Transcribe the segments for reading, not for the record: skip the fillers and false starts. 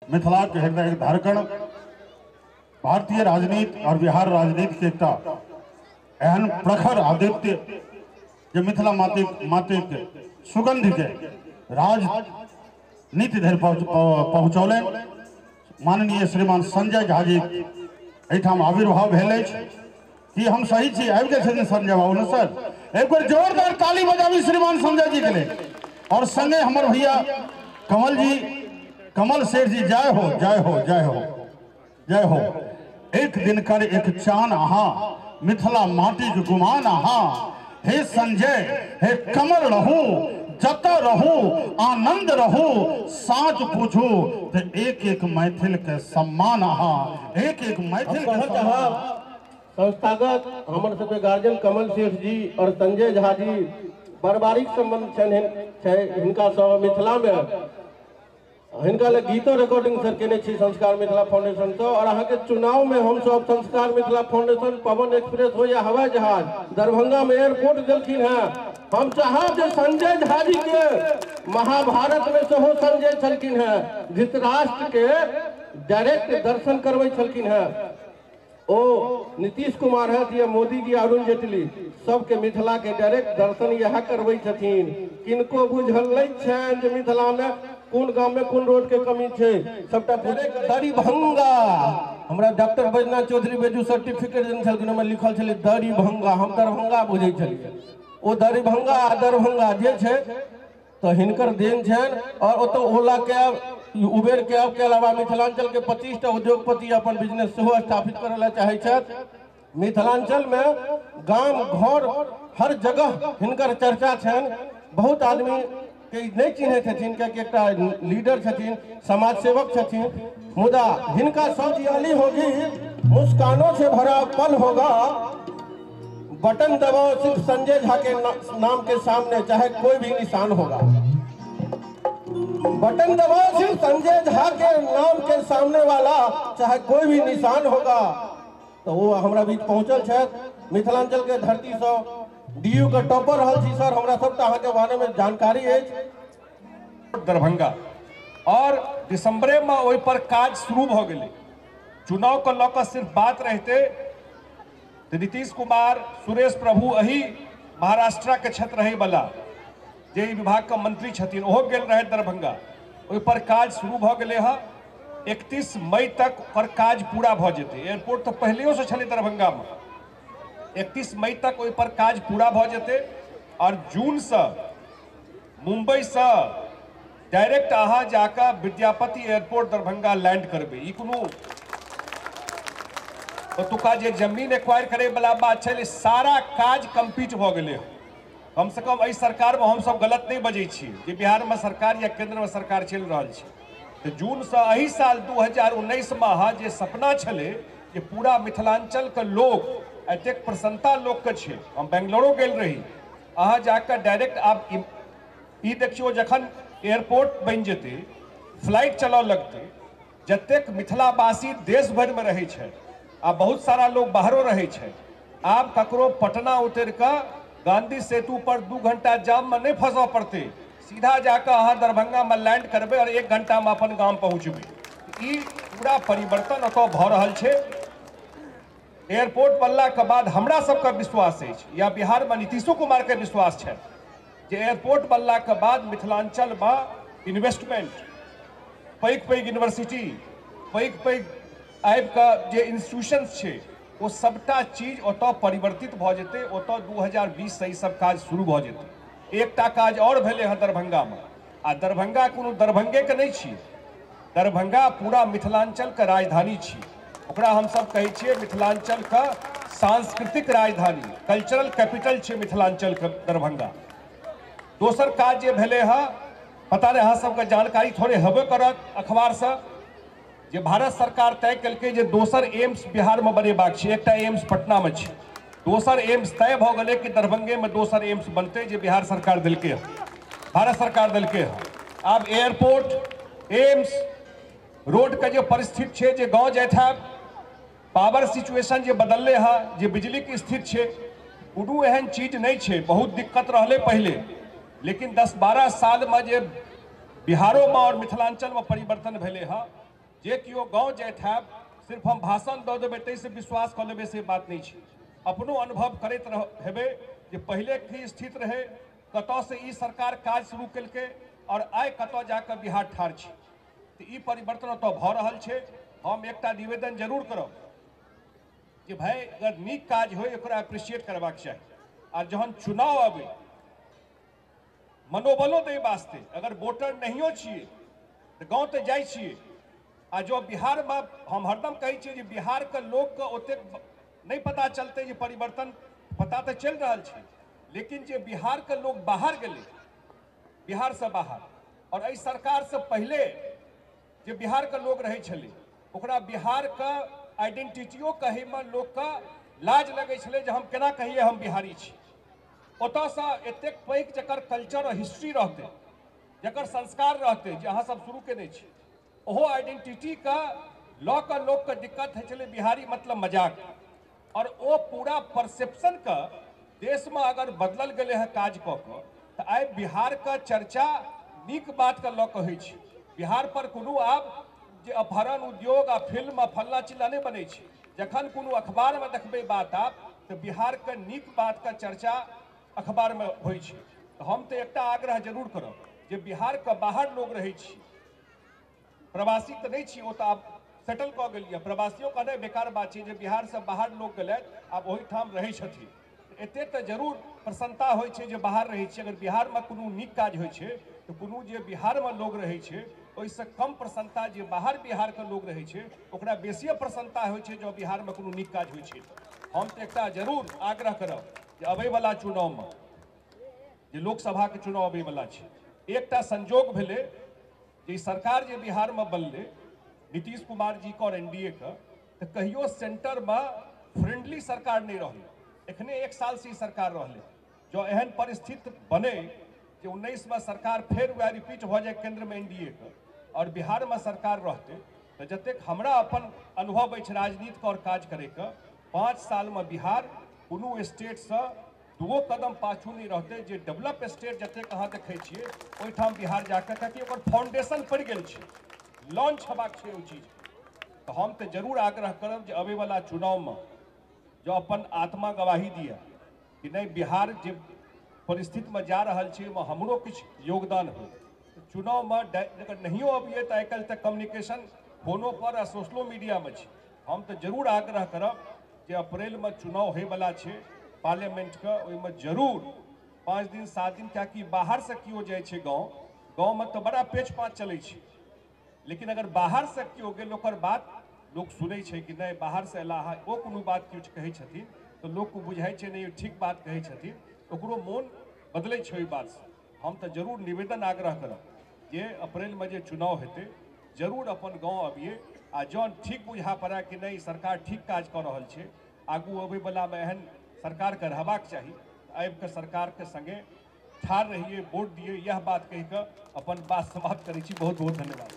मिथिला के हृदय धड़कन भारतीय राजनीति और बिहार राजनीति के एकटा एहन प्रखर आदित्य जो मिथिला माटी के सुगंध के राजनीति धरि पहुँचौले। माननीय श्रीमान संजय झा जी एठाम आविर्भाव भेल अछि कि हम सही छी? आबि गेल छथिन संजय बाबू ने सर, एक बार जोरदार ताली बजाबी श्रीमान संजय जी के लिए। और संगे हमर भैया कमल जी, कमल सेठ जी, जय हो जय हो जय हो जय हो। एक दिन कर एक चान आहा, मिथिला माटी के गुमान आहा। हे संजय हे कमल रहू, जता रहू आनंद रहू, साँच पूछू तो एक एक मैथिल के सम्मान आहा, एक एक मैथिल के सम्मान। संस्थागत हमर सबके गार्जियन कमल सेठ जी और संजय झा जी पारिवारिक संबंध छै हिनका सब मिथिला में हिनका ले गीतो रिकॉर्डिंग सर केने छी संस्कार मिथिला फाउंडेशन से। और अहाँ के चुनाव में हम सब संस्कार मिथिला फाउंडेशन पवन एक्सप्रेस हो या हवाई जहाज दरभंगा में एयरपोर्ट देलखिन है। हम चाहब जे संजय झा जी के महाभारत में सेहो संजय छलखिन है, धृतराष्ट्र के डायरेक्ट दर्शन करबै छलखिन है। ओ नीतीश कुमार है या मोदी जी अरुण जेटली सबके मिथिला के डायरेक्ट दर्शन यह करबै छथिन। किनको बुझल नहीं छनि जे मिथिला में कौन गांव में कौन रोड के कमी छै, सबटा दरिभंगा। हमरा डॉक्टर बैजनाथ चौधरी बेजू सर्टिफिकेट देने छलखिन, ओहिमे लिखल छलै दरिभंगा। हम दरभंगा बुझै छलियै, ओ दरिभंगा आ दरभंगा जे छै तो हिनकर देन छनि। और ओतऽ ओला कैब उबेर कैब के अलावा मिथिलांचल के 25टा उद्योगपति अपन बिजनेस सेहो स्थापित करे ला चाहे छथि। मिथिलांचल में गांव घर हर जगह हिनकर चर्चा छनि। बहुत आदमी के नहीं चिन्है छथिन कियाकि एकटा लीडर छथिन, समाज सेवक छथिन। मुदा हिनका सब जियाली होगी, मुस्कानों से भरा पल होगा। बटन दबाओ सिर्फ संजय झा के नाम के सामने, चाहे कोई भी निशान होगा। बटन दबाओ सिर्फ संजय झा के नाम के सामने वाला, चाहे कोई भी निशान होगा। तो वो हमारा बीच पहुंचल है मिथिलांचल के धरती से डीयू के टॉपर रहल छी सर। हमरा सबटा अहाँ के बारे में जानकारी है। दरभंगा और दिसंबर में ओहि पर काज शुरू भ गेलै। चुनाव को लऽ सिर्फ बात रहते तो नीतीश कुमार, सुरेश प्रभु अही महाराष्ट्र के क्षेत्र रहे वाला जे विभाग का मंत्री छथिन, ओहो गेल रहे दरभंगा। ओहि पर काज शुरू भ गेलै है। 31 मई तक पर काज पूरा भ जेतै। एयरपोर्ट तो पहले से छलै दरभंगा में, 31 मई तक ओहि पर काज पूरा भ जेतै। और जून से मुंबई से डायरेक्ट अहाँ जाकर विद्यापति एयरपोर्ट दरभंगा लैंड करबै। ई कोनो ओतुका जे जमीन एक्वायर करे वाला बात छै, सारा काज कंप्लीट भ गेलै। कम से कम एहि सरकार में हम सब गलत नहीं बजै छी जे बिहार में सरकार या केंद्र में सरकार चल रहल छै। तो जून से एहि साल 2019 में जे सपना छलै जे पूरा मिथिलांचल के लोग एतेक प्रसन्नता लोग के छै। हम बेंगलोरो गेल रही, अहाँ जाकर डायरेक्ट आप ई देखियो जखन एयरपोर्ट बन जेतै, फ्लाइट चलऽ लगतै, जतेक मिथिलावासी देश भर में रहै छै आ बहुत सारा लोग बाहरो रहे छै। आप ककरो पटना उतर कर गांधी सेतु पर 2 घंटा जाम में नहीं फंसऽ पड़ते, सीधा जाकर अहाँ दरभंगा में लैंड करबे और 1 घंटा में अपन गांव पहुँचबे। ई पूरा परिवर्तन ओतऽ भऽ रहल छै। एयरपोर्ट बनला के बाद हमरा सबका विश्वास है, या बिहार में नीतीशो कुमार के विश्वास है जे एयरपोर्ट बनला के बाद मिथिलांचल में इन्वेस्टमेंट, पैघ यूनिवर्सिटी, पैघ आबिकऽ जे इंस्टीट्यूशंस छै, वो सबटा चीज ओतऽ परिवर्तित भ जेतै। ओतऽ 2020 से ई सब काज शुरू भ जेतै। एकटा काज और भेलै हँ दरभंगा में, आ दरभंगा कोनो दरभंगे के नहीं छी, दरभंगा पूरा मिथिलांचल के राजधानी छी। ओकरा हम सब कहै छियै मिथिलांचल का सांस्कृतिक राजधानी, कल्चरल कैपिटल छै मिथिलांचल के दरभंगा। दोसर काज जे भेलै हँ, पता नहीं अहाँ सबके जानकारी थोड़े हेबे करत अखबार से, जे भारत सरकार तय केलकै जे दोसर एम्स बिहार में बनेबाक छै। एकटा एम्स पटना में छै, दोसर एम्स तय भ गेलै कि दरभंगे में दोसर एम्स बनते, जे बिहार सरकार देलकै हँ, भारत सरकार देलकै हँ। आब एयरपोर्ट, एम्स, रोड के जे परिस्थिति छै, जे गाँव जाइत है, पावर सिचुएशन जे बदलले है, जे बिजली की स्थिति छै, कोनो एहन चीज नहीं छै। बहुत दिक्कत रहले पहले, लेकिन 10-12 साल में जे बिहारों में और मिथिलांचल में परिवर्तन भेले है, जे किओ गाँव जाइत हैब सिर्फ हम भाषण दऽ देबै ताहिसँ विश्वास कऽ लेबै से बात नहि छै। अपनो अनुभव करैत हेबै जे पहिले की स्थिति रहै, कतऽसँ ई सरकार काज शुरू केलकै और आइ कतऽ जाकऽ बिहार ठाढ़ छै। तऽ ई परिवर्तन ओतऽ भऽ रहल छै। हम एकटा निवेदन जरूर करब कि भाई अगर नीक काज होय ओकरा एप्रिशिएट करबाक चाही। आ जहन चुनाव अबै मनोबलो दै वास्ते अगर वोटर नहियो छियै तऽ गाँव तऽ जाइ छियै। आ जो बिहारमे हम हरदम कहै छियै जे बिहारके लोकके ओतेक नहीं पता चलते जे परिवर्तन पता तो चल रहा है, लेकिन जे बिहार के लोग बाहर गए, बिहार से बाहर, और इस सरकार से पहले जे बिहार के लोग रहे छले ओकरा बिहार का आइडेंटिटियो कहे में लोग का लाज लगे छले जे हम केना कहिए हम बिहारी छी। ओतसँ एतेक पैघ जकर कल्चर और हिस्ट्री रहते, जकर संस्कार रहते जे अहाँ सब शुरू केने छी, ओहो आइडेंटिटी का लॉ का लोग का दिक्कत है छले बिहारी मतलब मजाक। और वो पूरा परसेप्शन का देश में अगर बदलल गए है काज कऽ कऽ तऽ आइ बिहार का चर्चा नीक बात का लऽ कऽ छै। बिहार पर कोनो आब जे अपहरण उद्योग आ फिल्म आ फल्ला चिल्ला नहीं बने छै। जखन कोनो अखबार में देखबै बात आप तो बिहार का नीक बात का चर्चा अखबार में होइ छै। तो हम तो एकटा आग्रह जरूर करब जे बिहार का बाहर लोग रहे छी, प्रवासी तो नहीं छी, वो तो आब सेटल कऽ गेलिए। प्रवासियों कहनाइ बेकार बात छै जे बिहार से बाहर लोग गए आब ओहि ठाम रहै छथिन। एते तऽ जरूर प्रसन्नता होइ छै जे बाहर रहै छै। अगर बिहार में कोनो नीक काज होइ छै तऽ कोनो जे बिहार में लोग रहै छै ओहिसँ कम प्रसन्नता जे बाहर बिहार के लोग रहै छै ओकरा बेसिए प्रसन्नता होइ छै जो बिहार में कोनो नीक काज होइ छै। हम तऽ एकटा जरूर आग्रह करब जे अबैवला चुनाव में जे लोकसभा के चुनाव अबैवला छै, एकटा संजोग भेलै जे सरकार जे बिहार में बनलै नीतीश कुमार जी का और एनडीए का, तो कहियो सेंटर में फ्रेंडली सरकार नहीं रही। एखने एक साल से सरकार रही। जो एहन परिस्थिति बने कि 19 में सरकार फिर वह रिपीट हो जाए केंद्र में एनडीए का और बिहार में सरकार रहते तो जतेक हमरा अपन अनुभव अछि राजनीति और काज करे का, 5 साल में बिहार कोनो स्टेट से 2 कदम पाछू नहीं रहते। जे डेवलप स्टेट जतेक अहाँ देखै छियै ओहिठाम बिहार जाकर कियाकि ओकर फाउंडेशन पड़ गेल छै, लॉन्च हेबाक छै ओ चीज। तो हम तो जरूर आग्रह करब जे अबै वाला चुनाव में जो अपन आत्मा गवाही दिया कि नहीं बिहार जे परिस्थिति में जा रहा है में हमरो कुछ योगदान हो। तो चुनाव में अगर नहीं अबिए तो आजकल तक कम्युनिकेशन फोनो पर आ सोशलो मीडिया में छै। हम तो जरूर आग्रह करब जे अप्रैल में चुनाव होय वाला छै पार्लियामेंट का, ओहिमे जरूर 5 दिन 7 दिन कियाकि बाहर से किओ जाए छै गाँव में तो बड़ा पेच पाँच चलै छै। लेकिन अगर बाहर से क्यों गेल ओकर बात लोग सुनै छै कि नहीं बाहर से अला ओ कोनो बात किछु कहै छथिन तो लोग को बुझाइ छै नहीं ठीक बात कहै छथिन, ओकरो मोन बदलै छै ओहि बात से। हम तो जरूर निवेदन आग्रह करब जे अप्रैल में जे चुनाव हेतै जरूर अपन गाँव अबिए आ जौन ठीक बुझा पड़ा कि नहीं सरकार ठीक काज कऽ रहल छै, आगू अबै वाला में एहन सरकार के रहबाक चाही, आबि कऽ सरकार के संगे ठाढ़ रहिए, वोट दिए, यह बात कहि कऽ अपन बात समाप्त करै छी। बहुत बहुत धन्यवाद।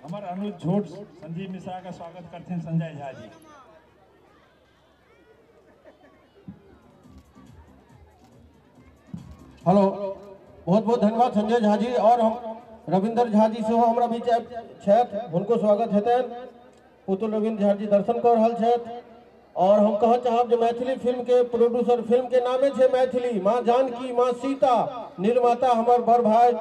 हमारे अनुज झोट संजीव मिश्रा का स्वागत करते हैं संजय झा जी। हेलो, बहुत बहुत धन्यवाद संजय झा जी। और हम रविंदर झा जी सेहो हमरा बीच छथि, हुनको स्वागत हेतनि। पुतुल रविंद्र झा जी दर्शन कर रहल छथि। और हम कह चाहब जे मैथिली फिल्म के प्रोड्यूसर, फिल्म के नामे छै मैथिली, माँ जानकी माँ सीता, निर्माता हमर बड़ भाई,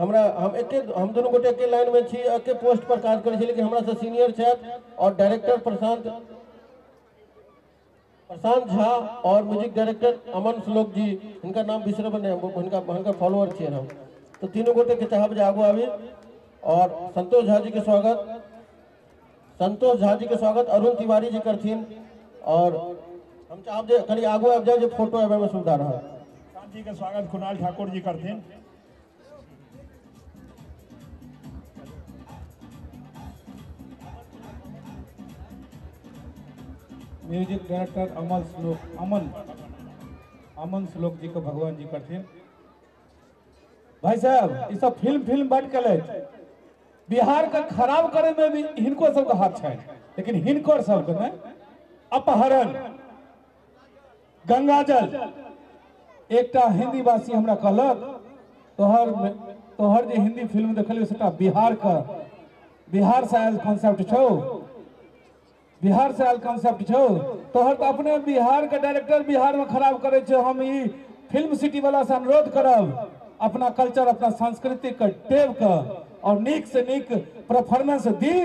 हम दोनों गोटे एके लाइन में छी, एके पोस्ट पर काज करै छी, लेकिन हमरा से सीनियर छथि। और डायरेक्टर प्रशांत झा और म्यूजिक डायरेक्टर अमन श्लोक जी, इनका नाम बिसरब नहीं, उनका फॉलोअर छियै हम। तो तीनों गोटे के चाहब जे आगू आबी। और संतोष झा जी के स्वागत अरुण तिवारी जी करथिन। और हम चाहब जे कनी आगू आबि जाए जे फोटो आबे में सुविधा रहे। जी का स्वागत कुणाल ठाकुर जी करथिन। म्यूजिक डायरेक्टर अमन श्लोक जी को भगवान जी करथिन। भाई साहब ये सब फिल्म बट के बिहार का खराब करे में भी हिनको सबके हाथ छै, लेकिन हिनकर सबके में अपहरण, गंगाजल। एकटा हिंदी वासी हमरा कहलक तोहर जे हिंदी फिल्म देखलियो सेटा बिहार का बिहार से आयल कॉन्सेप्ट छो, बिहार से आयल कॉन्सेप्ट छो। तोहर तो अपने बिहार के डायरेक्टर बिहार में खराब करे छो। हम ई फिल्म सिटी वाला से अनुरोध करब अपना कल्चर अपना संस्कृति के टेव का और नीक से नीक परफॉर्मेंस दी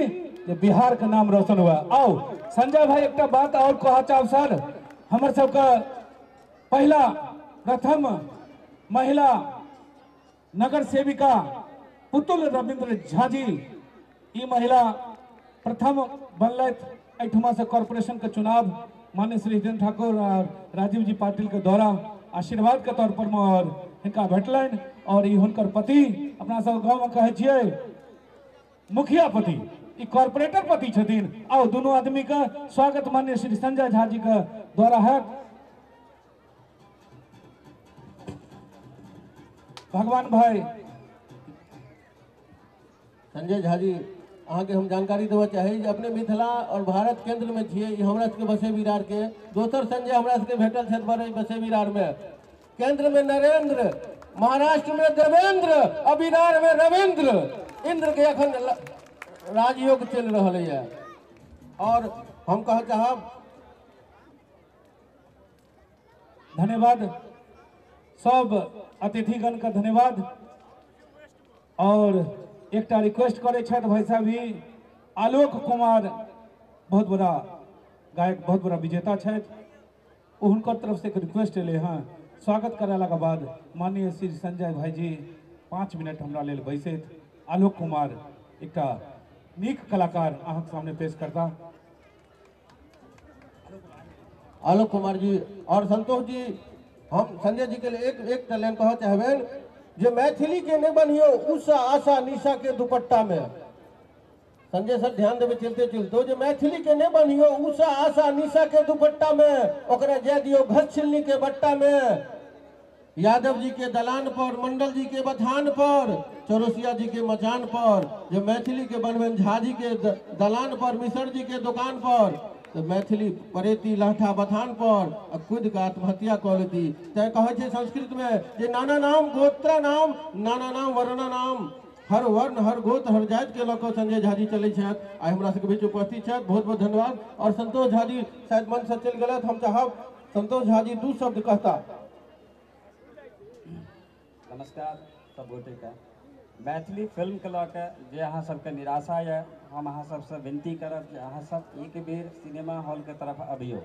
जे बिहार के नाम रोशन हुआ। आओ संजय भाई एक बात और कहा चाहब सर, हमर सबका पहला प्रथम महिला नगर सेविका पुतुल रविंद्र झा जी ई महिला प्रथम बनलथि एहिठमा से कॉर्पोरेशन के चुनाव माननीय श्री हितेन्द्र ठाकुर और राजीव जी पाटिल के द्वारा आशीर्वाद के तौर पर और हिनका भेटलनि और ई हुनकर पति अपना सब गांव में कहे छियै मुखिया पति ई कॉर्पोरेटर पति छथिन। आओ दोनों आदमी का स्वागत माननीय श्री संजय झा जी के द्वारा है। भगवान भाई संजय झा जी अहाँ के हम जानकारी देवा चाहे अपने मिथिला और भारत केंद्र में छिए हमरा सबके बसे विरार के दोसर संजय हमरा सबके भेटल छथि बड़े बसे विरार में, केंद्र में नरेंद्र, महाराष्ट्र में देवेंद्र और विरार में रविंद्र, इंद्र के अखन राजयोग चल रहा है। और हम कह चाहब धन्यवाद सब अतिथिगण का धन्यवाद। और एक रिक्वेस्ट करे छथि भाई साहब ही आलोक कुमार बहुत बड़ा गायक बहुत बड़ा विजेता छथि, उनकर तरफ से एक रिक्वेस्ट एले हाँ स्वागत कराला के बाद माननीय श्री संजय भाई जी 5 मिनट हमरा लेल बैसैत। आलोक कुमार एक नीक कलाकार अहाँ के सामने पेश करता। आलोक कुमार जी और संतोष जी हम संजय जी के लिए एक लाइन कह चाहबेन जो मैथिली के नहीं बनियो उषा आशा निशा के दुपट्टा में। संजय सर ध्यान देवे चलते चलते जो मैथिली के नहीं बनियो उषा आशा निशा के दुपट्टा में ओकरा जा दियो घस छिलनी के बट्टा में। यादव जी के दलान पर, मंडल जी के बथान पर, चौरसिया जी के मचान पर, जो मैथिली के बनवेन झा जी के दलान पर, मिसर जी के दुकान पर, तो मैथिली परेती लाठा बथान पर खुद का आत्महत्या कर लेती। तय कहे संस्कृत में जे नाना नाम गोत्रा नाम, नाना नाम वर्ण नाम, हर वर्ण हर गोत्र हर जात के लोग संजय झा जी चले आई हमरा सबके बीच उपस्थित छथि। बहुत बहुत धन्यवाद। और संतोष झा जी शायद मन से चल गलत, हम चाहब संतोष झा जी 2 शब्द कहता। नमस्कार सब गोटे का मैथिली फिल्म के लऽ के जे अहाँ सबके निराशा है हम अहाँ सबसे विनती करब जे अहाँ सब एक बेर सिनेमा हॉल के तरफ अबियो।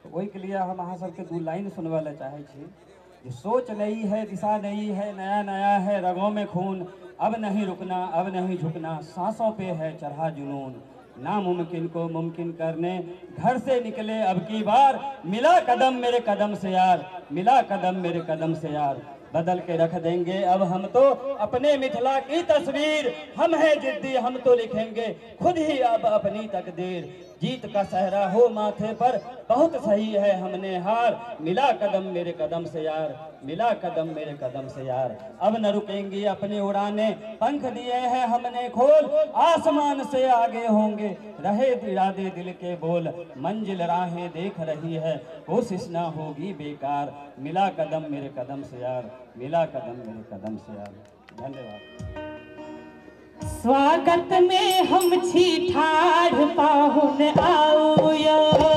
तो ओहि के लिए हम अहाँ सबके 2 लाइन सुनवा ले चाहे छी। कि सोच नई है दिशा नई है नया नया है रगों में खून, अब नहीं रुकना अब नहीं झुकना, सांसों पे है चढ़ा जुनून, नामुमकिन को मुमकिन करने घर से निकले अब की बार, मिला कदम मेरे कदम से यार, मिला कदम मेरे कदम से यार, बदल के रख देंगे अब हम तो अपने मिथिला की तस्वीर, हम हैं जिद्दी हम तो लिखेंगे खुद ही अब अपनी तकदीर, जीत का सहरा हो माथे पर बहुत सही है हमने हार, मिला कदम मेरे कदम से यार, मिला कदम मेरे कदम से यार, अब न रुकेंगी अपनी उड़ाने, पंख दिए हैं हमने खोल, आसमान से आगे होंगे रहे इरादे दिल के बोल, मंजिल राहें देख रही है कोशिश ना होगी बेकार, मिला कदम मेरे कदम से यार, मिला कदम मेरे कदम से यार। धन्यवाद। स्वागत में हम छी ठाढ़ पाहुन आओ यो।